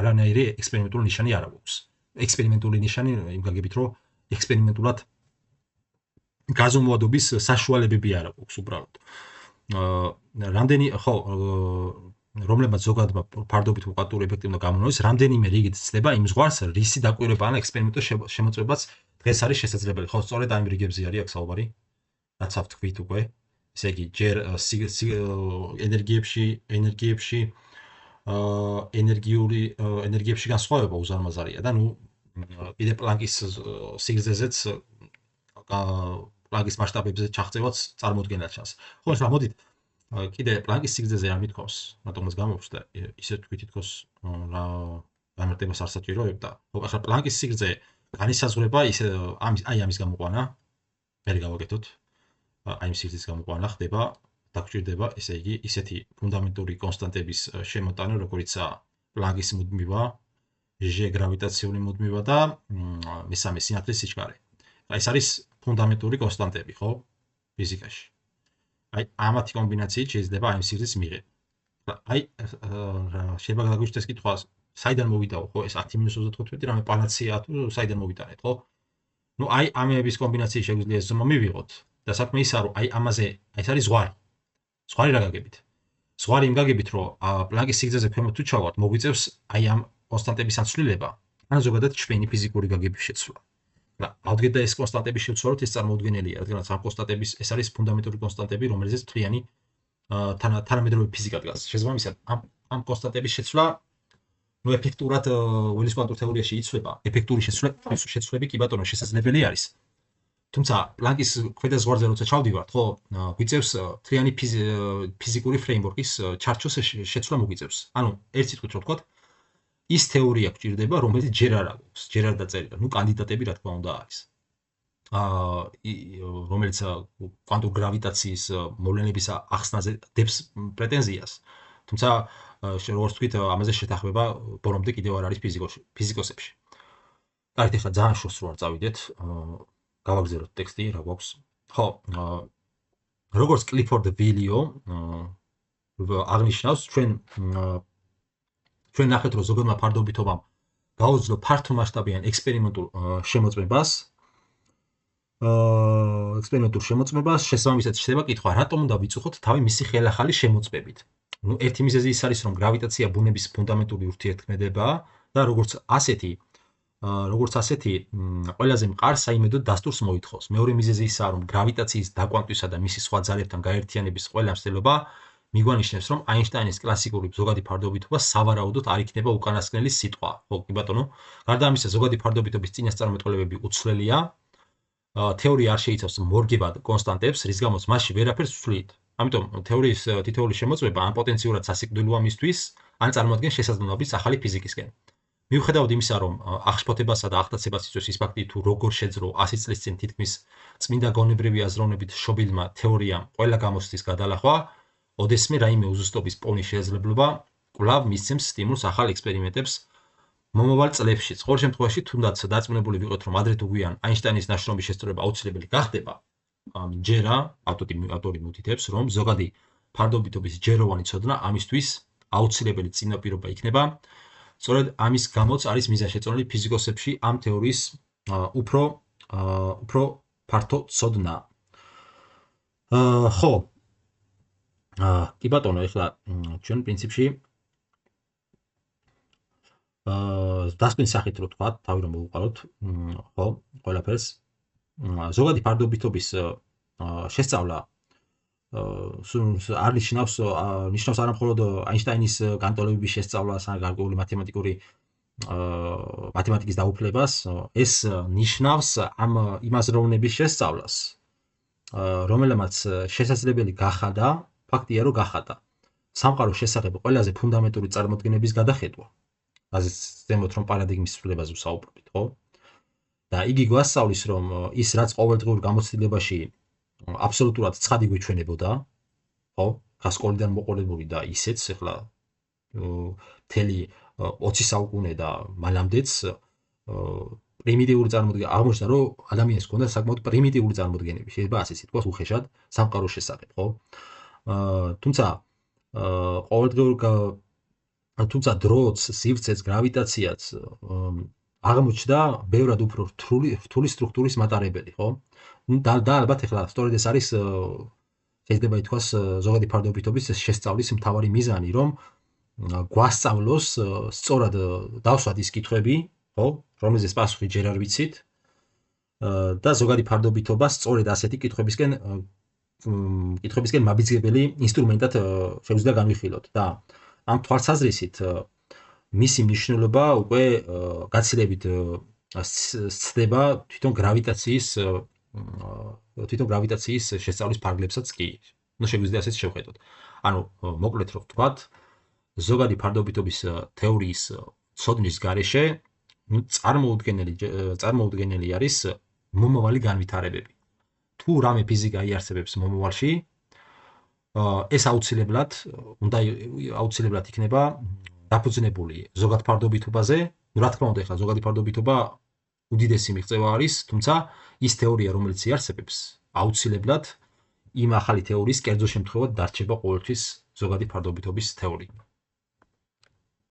არანაირი ექსპერიმენტული ნიშანი არ აქვს. ექსპერიმენტული ნიშანი იმ გაგებით, რომ ექსპერიმენტულად გაზომვადობის საშუალებები არ აქვს უბრალოდ. რამდენი ხო, რომლებმაც ზოგადმა ფარდობით კვანტური ეფექტი უნდა გამოვლინოს, რამდენიმე რიგით ცდება იმ ზღვარს, რისი დაკვირვება ან ექსპერიმენტო შემოწმებაც დღეს არის შესაძლებელი. ხო, სწორედ ამ რიგებზე არის აქ საუბარი. რაც ავთქვით უკვე, ესე იგი, ჯერ ენერგიებში განსხვავება უზარმაზარია და ნუ კიდე პლანკის სიგრძეზეც პლანკის მასშტაბებზე ჩაღწევაც წარმოუდგენლად ჩანს. ხო, ახლა მოდით კიდე პლანკის სიგრძეზე არ მithქვავს, რატომაც გამოვხსნე, ისე თქვი თითქოს რა განმარტებას არ საჭიროებდა. ხო, ახლა პლანკის სიგრძე განისაზღვრება ისე ამის გამოყვანა, მე გავაკეთოთ. აი ამ სიგრძის გამოყვანა ხდება, დაგჭირდება, ესე იგი, ისეთი ფუნდამენტური კონსტანტების შემოტანა, როგორიცაა პლანკის მუდმივა, ჟ გრავიტაციული მუდმივა და მესამე სინათლის სიჩქარე. ეს არის ფუნდამენტური კონსტანტები, ხო? ფიზიკაში. აი ამათი კომბინაციით შეიძლება აი ამ სიგრძის მიღება. აი შეიძლება გაგვიჩნდეს კითხვა, საიდან მოვიდაო, ხო? ეს 10-25 რამე პალაცია თუ საიდან მოვიტანეთ, ხო? ნუ აი ამების კომბინაციის შეგვიძლია ეს ზომა მივიღოთ. და საქმე ისაა, რომ აი ამაზე, ეს არის ზღვარი. ზღვარი რა გაგებით? ზღვარი იმ გაგებით, რომ პლანკის სიგრძეზე ქვემოთ თუ ჩავართ, მოგვიწევს აი ამ კონსტანტების ანცვლილება, ან ზოგადად ჩვენი ფიზიკური გაგების შეცვლა. და ავდგეთ და ეს კონსტანტების შევცვალოთ, ეს წარმოუდგენელია, რადგანაც ამ კონსტანტების ეს არის ფუნდამენტური კონსტანტები, რომელზეც მთლიანი თანამედროვე ფიზიკა დგას. შესაბამისად, ამ კონსტანტების შეცვლა ნუ ეფექტურად ველის კვანტურ თეორიაში იცვლება. ეფექტური შეცვლები კი ბატონო შესაძლებელი არის. თუმცა პლანკის ქვედა ზღვარზე როცა ჩავდივართ, ხო, გვიწევს მთლიანი ფიზიკური ფრეიმვორკის ჩარჩოს შეცვლა მოგვიწევს. ანუ ერთ სიტყვით რო ვთქვათ, ის თეორია გვჭირდება, რომელიც ჯერ არ აქვს, ჯერ არ დაწერილი. ნუ კანდიდატები რა თქმა უნდა არის. რომელიც კვანტურ გრავიტაციის მოვლენების ახსნაზე დებს პრეტენზიას. თუმცა როგორც ვთქვით, ამაზე შეთანხმება ბოლომდე კიდევ არ არის ფიზიკოსებში. კარგი, ახლა ძალიან შორს რო არ წავიდეთ, გავაგზავნოთ ტექსტი, რა გვაქვს. ხო, როგორც კლიფორდ ვილიო აღნიშნავს, ჩვენ ნახეთ, რომ ზოგადმა ფარდობითობამ გაუძლო ფართო მასშტაბიან ექსპერიმენტულ შემოწმებას ექსპერიმენტულ შემოწმებას, შესაბამისად შეიძლება კითხვა, რატომ უნდა ვიწუხოთ თავი მისი ხელახალი შემოწმებით. ერთი მიზეზი ის არის, რომ გრავიტაცია ბუნების ფუნდამენტური ურთიერთქმედებაა და როგორც ასეთი ყველაზე მყარ საიმედო დასტურს მოითხოვს. მეორე მიზეზი ისაა, რომ გრავიტაციის დაკვანტვისა და მისი სხვა ძალებთან გაერთიანების ყველა მცდელობა მიგვანიშნებს, რომ აინშტაინის კლასიკური ზოგადი ფარდობითობა სავარაუდოდ არ იქნება უკანასკნელი სიტყვა. ხო, კი ბატონო. გარდა ამისა, ზოგადი ფარდობითობის წინასწარმეტყველებები უცვლელია. თეორია არ შეიცავს მორგებად კონსტანტებს, რის გამოც მასში ვერაფერს ვცვლით. ამიტომ თეორიის თითოეული შემოწმება ან პოტენციურად სასიკვდილოა მისთვის, ან წარმოადგენს შესაძლებლობის ახალი ფიზიკისკენ. მიუხედავად იმისა, რომ აღშფოთებასა და აღტაცებას იწვევს ის ფაქტი, თუ როგორ შეძლო 100 წლის წინ თითქმის წმინდა გონებრივი აზროვნებით შობილმა თეორიამ ყველა გამოცდის გადალახვა, ოდესმე რაიმე უზუსტობის პოვნის შესაძლებლობა კვლავ მისცემს სტიმულს ახალ ექსპერიმენტებს მომავალ წლებშიც. ყოველ შემთხვევაში, თუნდაც დარწმუნებული ვიყოთ, რომ ადრე თუ გვიან აინშტაინის ნაშრომის შესწორება აუცილებელი გახდება, ჯერა ავტორი მუთითებს, რომ ზოგადი ფარდობითობის ჯეროვანი ცოდნა ამისთვის აუცილებელი წინაპირობა იქნება. სწორედ ამის გამოც არის მიზანშეწონილი ფიზიკოსებში ამ თეორიის უფრო ფართო ცოდნა. ხო. კი ბატონო, ეხლა ჩვენ პრინციპში დასკვნის სახით რო თქვა, თავი რომ მოვუყაროთ, ხო, ყველაფერს. ზოგადი ფარდობითობის შესწავლა არ ნიშნავს არა მხოლოდ აინშტაინის განტოლებების შესწავლას, ან გარკვეული მათემატიკის დაუფლებას, ეს ნიშნავს იმ აზროვნების შესწავლას, რომელმაც შესაძლებელი გახადა, ფაქტია რომ გახადა, სამყაროს შესახებ ყველაზე ფუნდამენტური წარმოდგენების გადახედვა. რაზეც ზემოთ რომ პარადიგმის ცვლილებაზე ვსაუბრობთ, ხო? და იგი გვასწავლის, რომ ის რაც ყოველდღიურ გამოცდილებაში აბსოლუტურად ცხადი გვიჩვენებოდა, ხო? გასკოლიდან მოყოლებული და ისეც ეხლა მთელი 20 საუკუნე და მანამდეც პრიმიტიული წარმოდგენა აღმოჩნდა, რომ ადამიანს ჰქონდა საკმაოდ პრიმიტიული წარმოდგენები, შეიძლება ასე ითქვას უხეშად სამყაროს შესახებ, ხო? თუმცა დროც, სივრცეც, გრავიტაციაც აღმოჩნდა ბევრად უფრო რთული სტრუქტურის მატარებელი, ხო? და ალბათ ეხლა სწორედ ეს არის შეიძლება ითქვას ზოგადი ფარდობითობის შესწავლის მთავარი მიზანი, რომ გვასწავლოს სწორად დავსვათ ის კითხვები, ხო, რომელზეც პასუხი ჯერ არ ვიცით და ზოგადი ფარდობითობა სწორედ ასეთი კითხვებისკენ მაბიძგებელი ინსტრუმენტად შეგვიძლია განვიხილოთ და ამ თვალსაზრისით მისი მნიშვნელობა უკვე გაცილებით სცდება თვითონ გრავიტაციის შესწავლის ფარგლებსაც კი. შეგვიძლია ასეც შევხედოთ. ანუ მოკლედ რო ვთქვათ, ზოგადი ფარდობითობის თეორიის ცოდნის გარეშე წარმოუდგენელი არის მომავალი განვითარებები. თუ რამე ფიზიკა იარსებებს მომავალში, ეს აუცილებლად იქნება დაფუძნებული ზოგად ფარდობითობაზე. რა თქმა უნდა, ეხლა ზოგადი ფარდობითობა უდიდესი მიღწევა არის, თუმცა ის თეორია, რომელიც იარსებებს, აუცილებლად იმ ახალი თეორიის კერძო შემთხვევად დარჩება ყოველთვის ზოგადი ფარდობითობის თეორია.